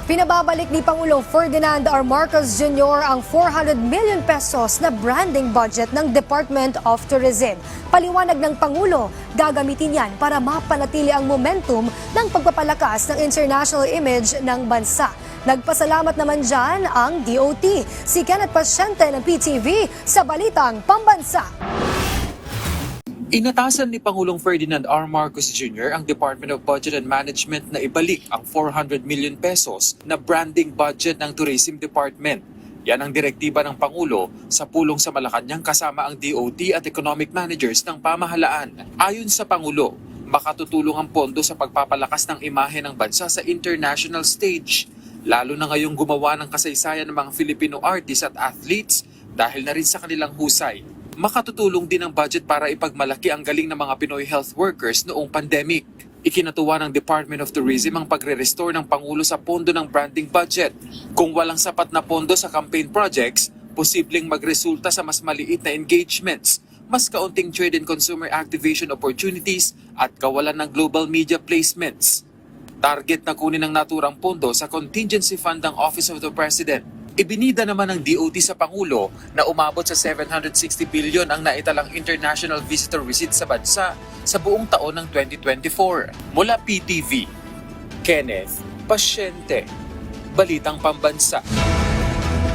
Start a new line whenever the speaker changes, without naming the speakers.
Pinababalik ni Pangulong Ferdinand R. Marcos Jr. ang 400 million pesos na branding budget ng Department of Tourism. Paliwanag ng Pangulo, gagamitin yan para mapanatili ang momentum ng pagpapalakas ng international image ng bansa. Nagpasalamat naman dyan ang DOT. Si Kenneth Pasyente ng PTV sa Balitang Pambansa.
Inatasan ni Pangulong Ferdinand R. Marcos Jr. ang Department of Budget and Management na ibalik ang 400 million pesos na branding budget ng Tourism Department. Yan ang direktiba ng Pangulo sa pulong sa Malacanang kasama ang DOT at economic managers ng pamahalaan. Ayon sa Pangulo, makatutulong ang pondo sa pagpapalakas ng imahe ng bansa sa international stage. Lalo na ngayong gumawa ng kasaysayan ng mga Filipino artists at athletes dahil na rin sa kanilang husay. Makatutulong din ang budget para ipagmalaki ang galing ng mga Pinoy health workers noong pandemic. Ikinatuwa ng Department of Tourism ang pagre-restore ng Pangulo sa pondo ng branding budget. Kung walang sapat na pondo sa campaign projects, posibleng magresulta sa mas maliit na engagements, mas kaunting trade and consumer activation opportunities at kawalan ng global media placements. Target na kunin ng naturang pondo sa contingency fund ng Office of the President. Ibinida naman ng DOT sa Pangulo na umabot sa 760 billion ang naitalang international visitor receipts sa bansa sa buong taon ng 2024. Mula PTV, Kenneth Pasyente, Balitang Pambansa.